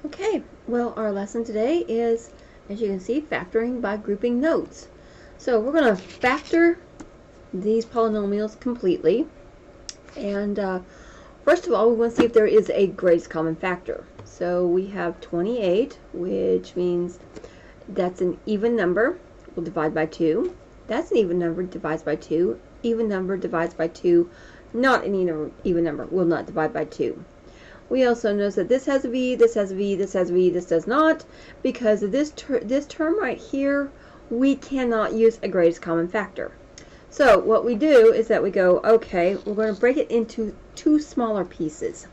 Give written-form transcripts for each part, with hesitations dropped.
Okay, well, our lesson today is, as you can see, factoring by grouping notes. So we're going to factor these polynomials completely. And first of all, we want to see if there is a greatest common factor. So we have 28, which means that's an even number. We'll divide by 2. That's an even number, divides by 2. Even number divides by 2. Not an even number, will not divide by 2. We also notice that this has a v, this has a v, this has a v, this does not, because of this term right here, we cannot use a greatest common factor. So what we do is that we go, okay, we're going to break it into two smaller pieces.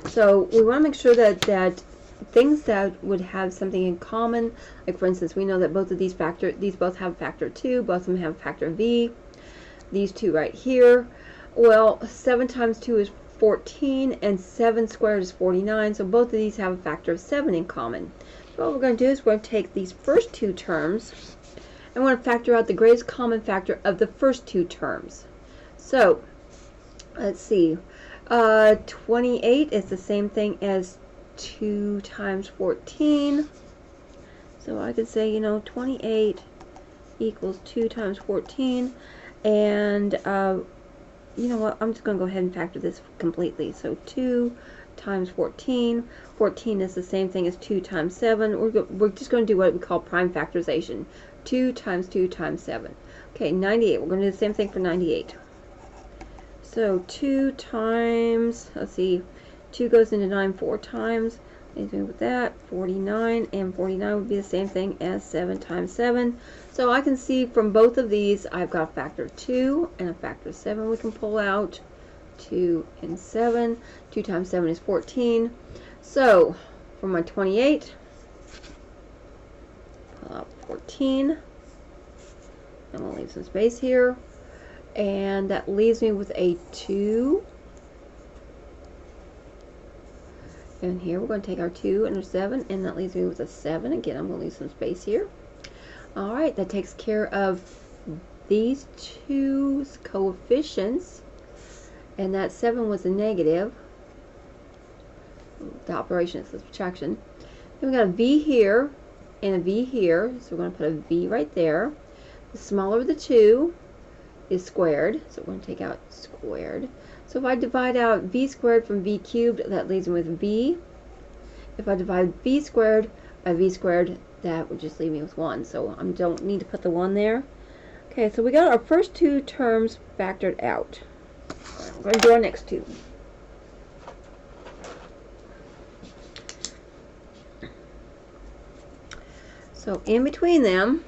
So we want to make sure that things that would have something in common, like for instance, we know that both of these both have a factor 2, both of them have a factor v. These two right here, well, 7 times 2 is 14, and 7 squared is 49, so both of these have a factor of 7 in common. So what we're going to do is we're going to take these first two terms and we're going to factor out the greatest common factor of the first two terms. So let's see, 28 is the same thing as 2 times 14, so I could say, 28 equals 2 times 14, and you know what, I'm just going to go ahead and factor this completely. So 2 times 14. 14 is the same thing as 2 times 7. We're just going to do what we call prime factorization. 2 times 2 times 7. Okay, 98. We're going to do the same thing for 98. So 2 times, let's see, 2 goes into 9 4 times. Anything with that, 49, and 49 would be the same thing as 7 times 7. So I can see from both of these, I've got a factor 2 and a factor 7 we can pull out. 2 and 7. 2 times 7 is 14. So for my 28, pull out 14. And we'll leave some space here. And that leaves me with a 2. And here we're going to take our 2 and our 7, and that leaves me with a 7. Again, I'm going to leave some space here. Alright, that takes care of these two coefficients, and that 7 was a negative. The operation is the subtraction. Then we got a v here and a v here, so we're going to put a v right there. The smaller of the two is squared, so we're going to take out squared. So if I divide out v squared from v cubed, that leaves me with v. If I divide v squared by v squared, that would just leave me with 1. So I don't need to put the 1 there. Okay, so we got our first two terms factored out. We're going to do our next two. So in between them,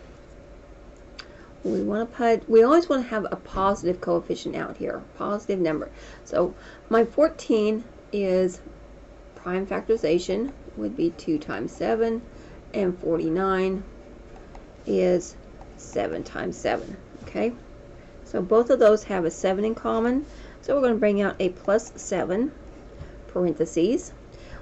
we always want to have a positive coefficient out here, positive number. So my 14 is prime factorization, would be 2 times 7, and 49 is 7 times 7. Okay, so both of those have a 7 in common. So we're going to bring out a plus 7, parentheses.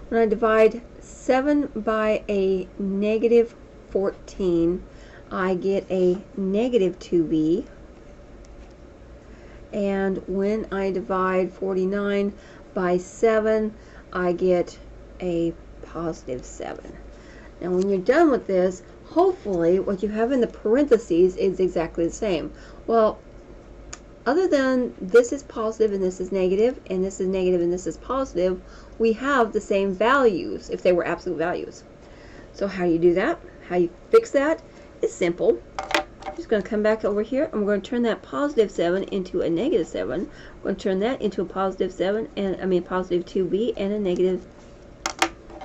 When I divide 7 by a negative 14, I get a negative 2v, and when I divide 49 by 7, I get a positive 7. Now when you're done with this, hopefully what you have in the parentheses is exactly the same. Well, other than this is positive and this is negative, and this is negative and this is positive, we have the same values if they were absolute values. So how do you do that? How you fix that? It's simple. I'm just going to come back over here, and we're going to turn that positive 7 into a negative 7. We're going to turn that into a positive 7, and positive 2v and a negative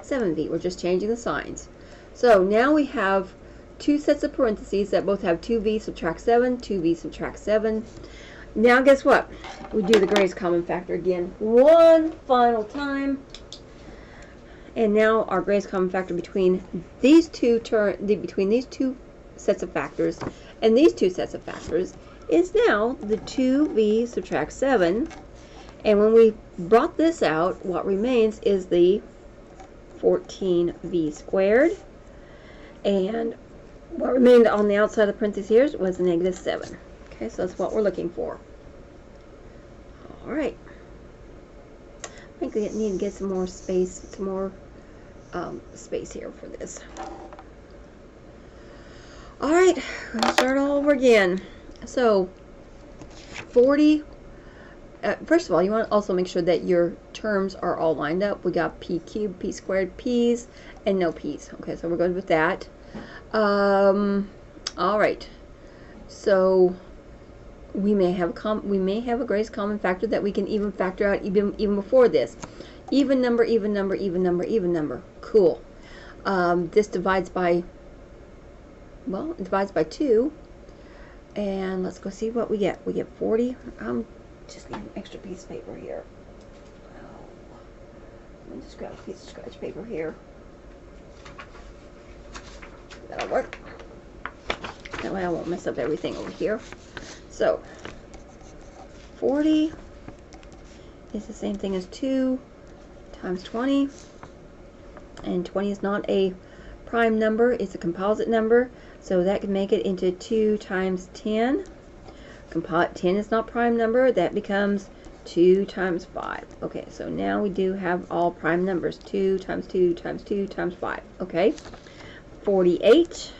7v. We're just changing the signs. So now we have two sets of parentheses that both have 2v subtract 7, 2v subtract 7. Now guess what? We do the greatest common factor again one final time. And now our greatest common factor between these two sets of factors and these two sets of factors is now the 2v subtract 7. And when we brought this out, what remains is the 14v squared. And what remained on the outside of the parentheses here was the negative 7. Okay, so that's what we're looking for. Alright. I think we need to get some more space, some more space here for this. Alright, we're going to start all over again. So, 40, first of all, you want to also make sure that your terms are all lined up. We got p cubed, p squared, p's, and no p's. Okay, so we're good with that. Alright, so we may have a greatest common factor that we can even factor out even before this. Even number, even number, even number, even number. Cool. This divides by, well, it divides by 2. And let's go see what we get. We get 40. Just need an extra piece of paper here. Oh. Let me just grab a piece of scratch paper here. That'll work. That way I won't mess up everything over here. So, 40 is the same thing as 2 times 20. And 20 is not a prime number, it's a composite number. So that can make it into 2 times 10. 10 is not prime number, that becomes 2 times 5. Okay, so now we do have all prime numbers. 2 times 2 times 2 times 5. Okay, 48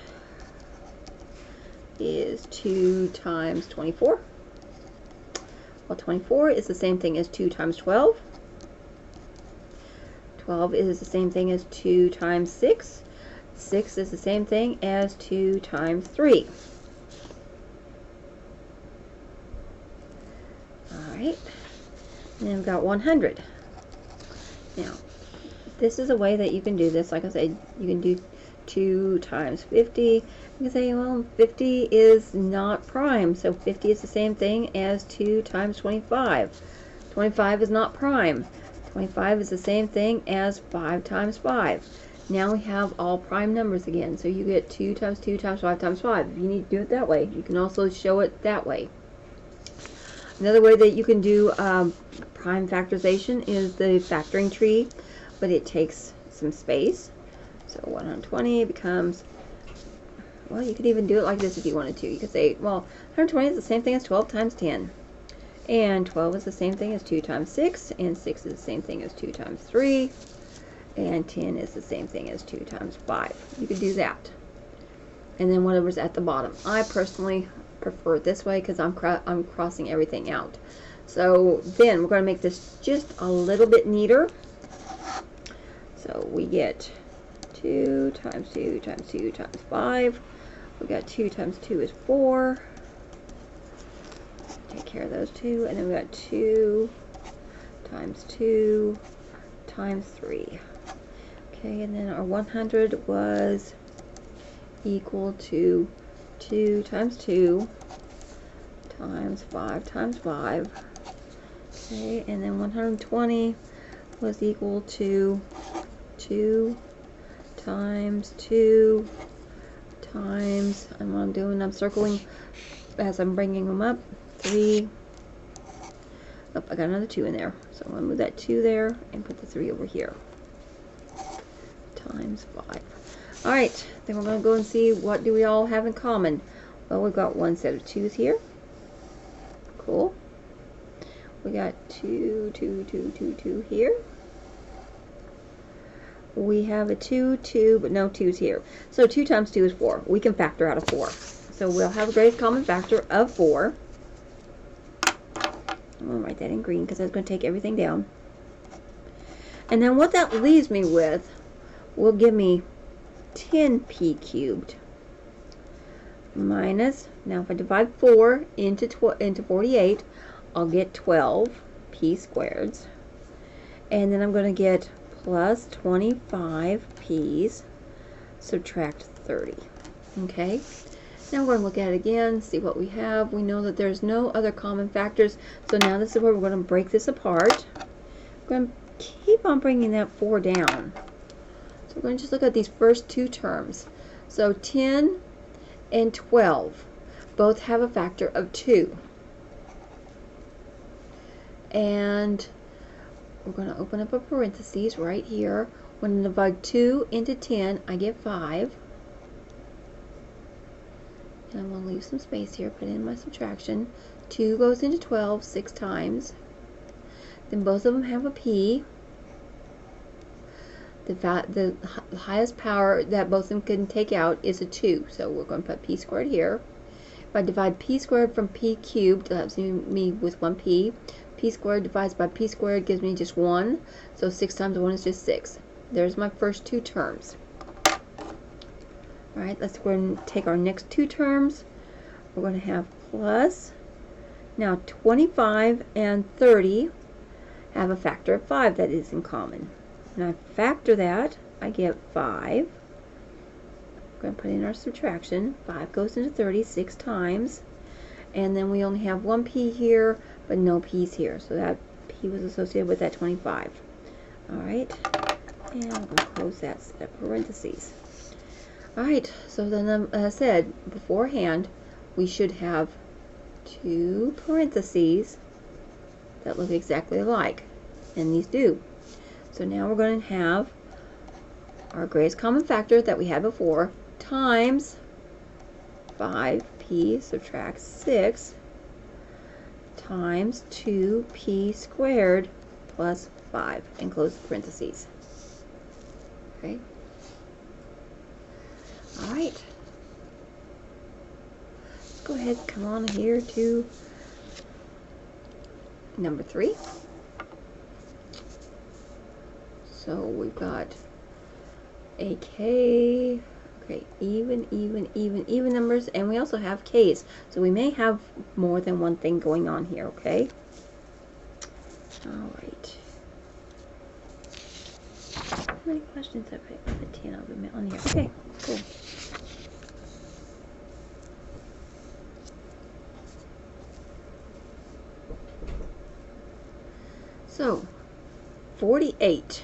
is 2 times 24. Well, 24 is the same thing as 2 times 12. 12 is the same thing as 2 times 6. 6 is the same thing as 2 times 3. Alright, and then we've got 100. Now, this is a way that you can do this. Like I said, you can do 2 times 50. You can say, well, 50 is not prime, so 50 is the same thing as 2 times 25. 25 is not prime. 25 is the same thing as 5 times 5. Now we have all prime numbers again. So you get 2 times 2 times 5 times 5. If you need to do it that way, you can also show it that way. Another way that you can do prime factorization is the factoring tree, but it takes some space. So 120 becomes, well, you could even do it like this if you wanted to. You could say, well, 120 is the same thing as 12 times 10. And 12 is the same thing as 2 times 6. And 6 is the same thing as 2 times 3. And 10 is the same thing as 2 times 5. You could do that. And then whatever's at the bottom. I personally prefer it this way because I'm crossing everything out. So then we're going to make this just a little bit neater. So we get 2 times 2 times 2 times 5. We got 2 times 2 is 4. Take care of those two. And then we got 2 times 2 times 3. Okay, and then our 100 was equal to 2 times 2 times 5 times 5. Okay, and then 120 was equal to 2 times 2 times, and what I'm doing, I'm circling as I'm bringing them up, 3. Oh, I got another 2 in there. So I'm going to move that 2 there and put the 3 over here. Times 5. Alright, then we're going to go and see what do we all have in common. Well, we've got one set of 2's here. Cool. We got 2, 2, 2, 2, 2 here. We have a 2, 2, but no 2's here. So 2 times 2 is 4. We can factor out a 4. So we'll have a greatest common factor of 4. I'm going to write that in green because that's going to take everything down. And then what that leaves me with will give me 10p cubed minus, now if I divide 4 into 48, I'll get 12p squareds. And then I'm going to get plus 25p's, subtract 30. Okay, now we're going to look at it again, see what we have. We know that there's no other common factors, so now this is where we're going to break this apart. We're going to keep on bringing that 4 down. So we're going to just look at these first 2 terms. So 10 and 12 both have a factor of 2. And we're going to open up a parentheses right here. When I divide 2 into 10, I get 5. And I'm going to leave some space here, put in my subtraction. 2 goes into 12 6 times. Then both of them have a p. the highest power that both of them can take out is a 2. So we're going to put p squared here. If I divide p squared from p cubed, that leaves me with 1p. P squared divides by p squared gives me just 1. So 6 times 1 is just 6. There's my first 2 terms. Alright, let's go ahead and take our next 2 terms. We're going to have plus. Now 25 and 30 have a factor of 5 that is in common. When I factor that, I get 5. We're going to put in our subtraction. 5 goes into 30 6 times. And then we only have 1 p here, but no p's here. So that p was associated with that 25. Alright, and I'm going to close that set of parentheses. Alright, so then as I said beforehand, we should have 2 parentheses that look exactly alike. And these do. So now we're going to have our greatest common factor that we had before times 5p subtract 6 times 2p squared plus 5 and close the parentheses. Okay. Alright. Let's go ahead and come on here to number 3. So we've got a k, okay, even numbers, and we also have k's. So we may have more than one thing going on here, okay? Alright. How many questions have I put 10 of them on here? Okay, cool. So, 48.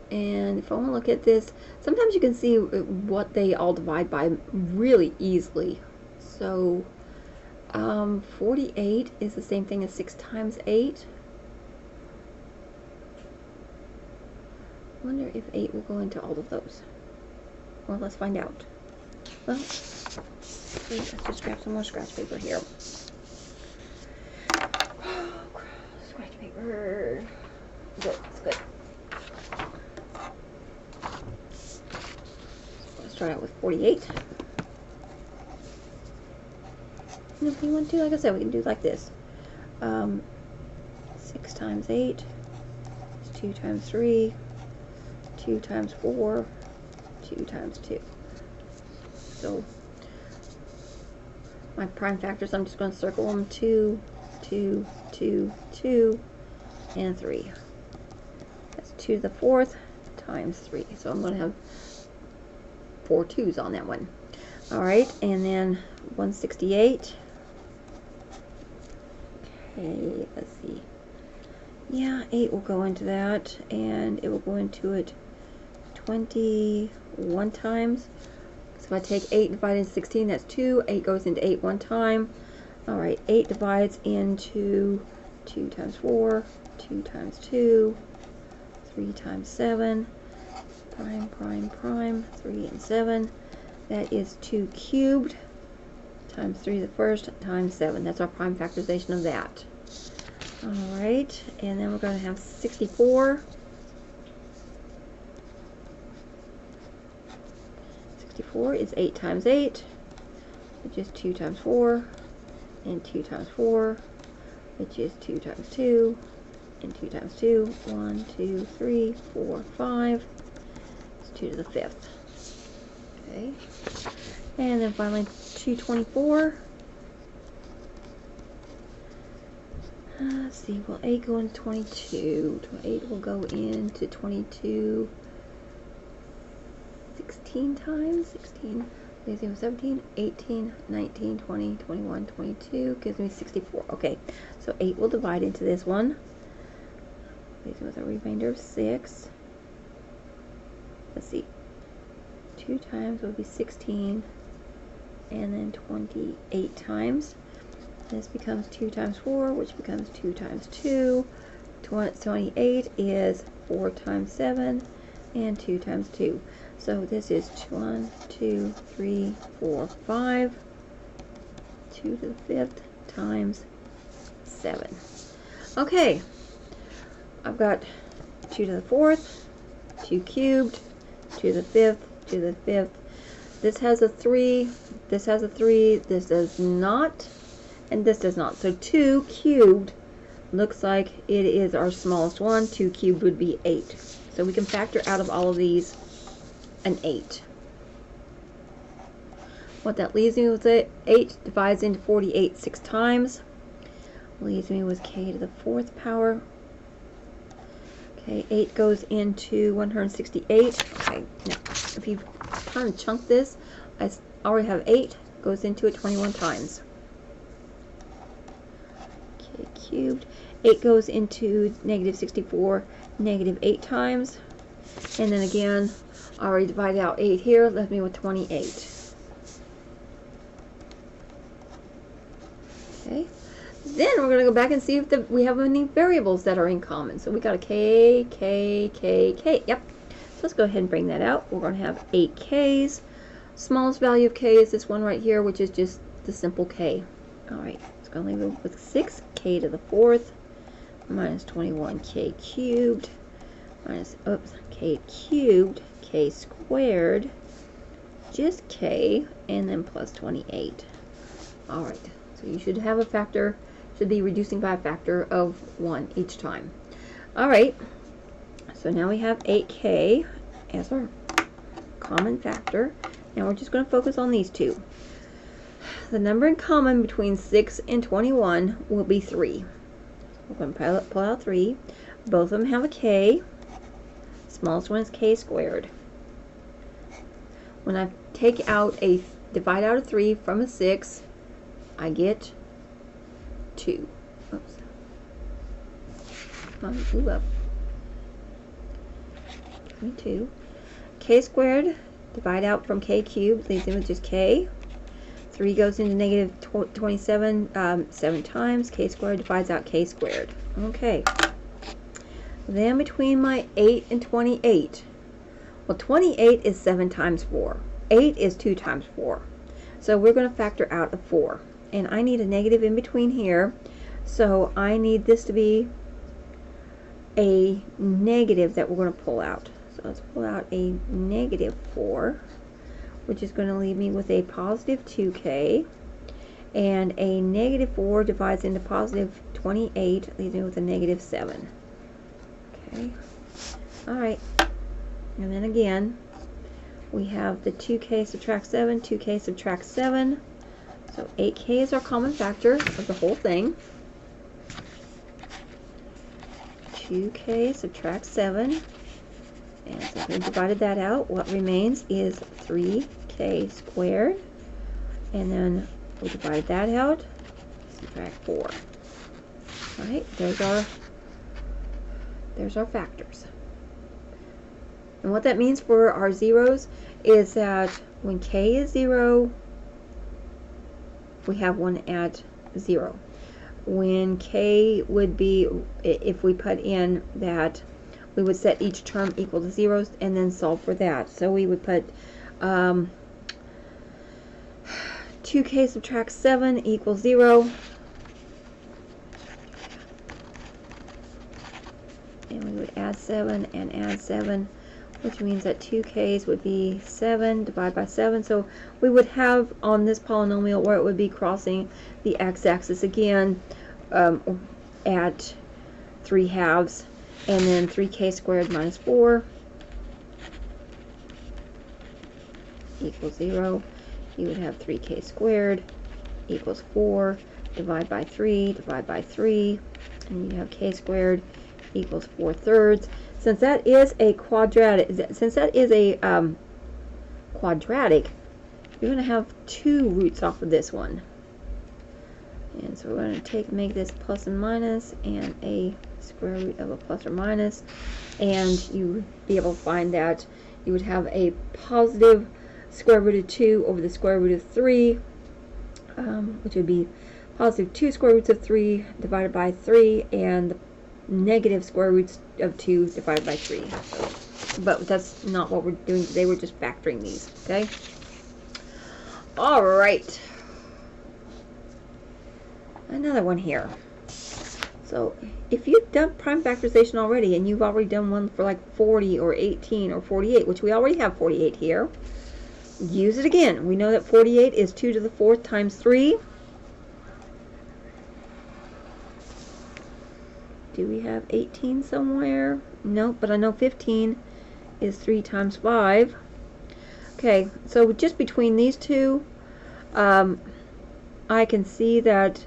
And if I want to look at this, sometimes you can see what they all divide by really easily. So 48 is the same thing as 6 times 8. I wonder if 8 will go into all of those. Well, let's find out. Well, let's just grab some more scratch paper here. Oh, scratch paper. Good, that's good. Start out with 48. And if we want to, like I said, we can do like this. 6 times 8 is 2 times 3, 2 times 4, 2 times 2. So my prime factors, I'm just going to circle them 2, 2, 2, 2, and 3. That's 2 to the 4th times 3. So I'm going to have 4 2's on that one. Alright, and then 168. Okay, let's see. Yeah, 8 will go into that, and it will go into it 21 times. So if I take 8 divided into 16, that's 2. 8 goes into 8 one time. Alright, 8 divides into 2 times 4, 2 times 2, 3 times 7. Prime, 3 and 7. That is 2 cubed times 3 to the first times 7. That's our prime factorization of that. Alright, and then we're going to have 64. 64 is 8 times 8, which is 2 times 4, and 2 times 4, which is 2 times 2, and 2 times 2. 1, 2, 3, 4, 5. 2 to the 5th. Okay. And then finally 224. Let's see, will 8 go into 22? 8 will go into 22 16 times. 16, 17, 18, 19, 20, 21, 22. Gives me 64. Okay, so 8 will divide into this one. With a remainder of 6. Let's see, 2 times will be 16, and then 28 times. This becomes 2 times 4, which becomes 2 times 2. 28 is 4 times 7, and 2 times 2. So this is 1, 2, 3, 4, 5, 2 to the 5th times 7. Okay, I've got 2 to the 4th, 2 cubed, to the 5th, to the 5th. This has a 3, this has a 3, this does not, and this does not. So 2 cubed looks like it is our smallest one. 2 cubed would be 8. So we can factor out of all of these an 8. What that leaves me with, 8 divides into 48 6 times. Leaves me with k to the 4th power. Okay, 8 goes into 168. Okay, now if you kind of chunk this, I already have 8 goes into it 21 times. K cubed. 8 goes into negative 64 negative 8 times. And then again, I already divided out 8 here, left me with 28. Okay. Then we're going to go back and see if we have any variables that are in common. So we got a k, k, k, k. Yep. So let's go ahead and bring that out. We're going to have 8 k's. Smallest value of k is this one right here, which is just the simple k. All right. It's going to leave it with 6 k to the 4th minus 21 k cubed minus, k cubed, k squared, just k, and then plus 28. All right. So you should have a factor, should be reducing by a factor of 1 each time. All right, so now we have 8k as our common factor. Now we're just going to focus on these two. The number in common between 6 and 21 will be 3. We're going to pull out 3. Both of them have a k. Smallest one is k squared. When I take out a divide out a 3 from a 6, I get 2. Oops. Move up. Give me 2. K squared, divide out from k cubed, leaves me with just k. 3 goes into negative 27 7 times. K squared divides out k squared. Okay. Then between my 8 and 28. Well, 28 is 7 times 4. 8 is 2 times 4. So we're going to factor out a 4. And I need a negative in between here, so I need this to be a negative that we're going to pull out. So let's pull out a negative 4, which is going to leave me with a positive 2k, and a negative 4 divides into positive 28, leaves me with a negative 7. Okay, alright, and then again, we have the 2k subtract 7, 2k subtract 7. So 8k is our common factor of the whole thing. 2k subtract 7. And so we divided that out. What remains is 3k squared. And then we divide that out. Subtract 4. Alright, there's our factors. And what that means for our zeros is that when k is 0, we have one at 0. When k would be, if we put in that, we would set each term equal to 0 and then solve for that. So we would put 2k subtract 7 equals 0. And we would add 7 and add 7, which means that 2k's would be 7 divided by 7. So we would have on this polynomial where it would be crossing the x-axis again at 3 halves, and then 3k squared minus 4 equals 0. You would have 3k squared equals 4, divide by 3, and you have k squared equals 4/3. Since that is a quadratic, you're going to have 2 roots off of this one. And so we're going to make this plus and minus, and a square root of a plus or minus, and you would be able to find that you would have a positive square root of 2 over the square root of 3, which would be positive 2 square roots of 3 divided by 3, and the negative square roots of 2 divided by 3. But that's not what we're doing today. We're just factoring these, okay? All right. Another one here. So if you've done prime factorization already and you've already done one for like 40 or 18 or 48, which we already have 48 here, use it again. We know that 48 is 2 to the 4th times 3. Do we have 18 somewhere? Nope, but I know 15 is 3 times 5. Okay, so just between these two, I can see that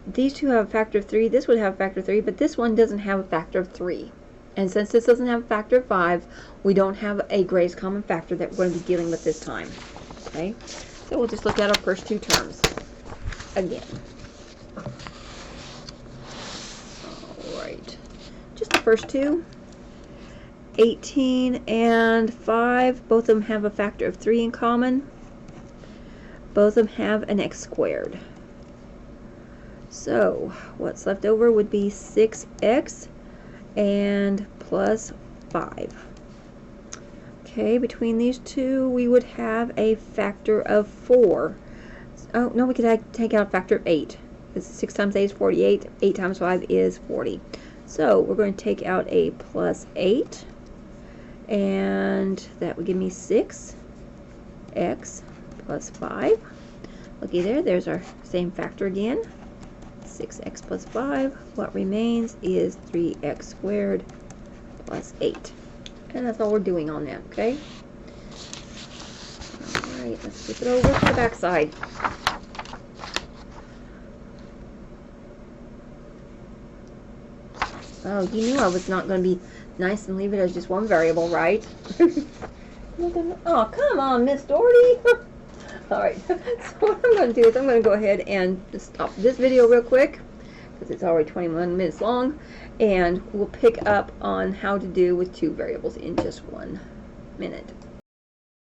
these two have a factor of 3. This would have a factor of 3, but this one doesn't have a factor of 3. And since this doesn't have a factor of 5, we don't have a greatest common factor that we're going to be dealing with this time. Okay, so we'll just look at our first two terms again. Alright, just the first two. 18 and 5, both of them have a factor of 3 in common. Both of them have an x squared. So what's left over would be 6x and plus 5. Okay, between these two we would have a factor of 4. Oh no, we could take out a factor of 8. Because 6 times 8 is 48, 8 times 5 is 40. So we're going to take out a plus 8, and that would give me 6x plus 5. Looky there, there's our same factor again. 6x plus 5. What remains is 3x squared plus 8. And that's all we're doing on that, okay? Alright, let's flip it over to the back side. Oh, you knew I was not going to be nice and leave it as just one variable, right? Oh, come on, Miss Doherty. Alright, so what I'm going to do is I'm going to go ahead and just stop this video real quick, because it's already 21 minutes long, and we'll pick up on how to do with two variables in just 1 minute.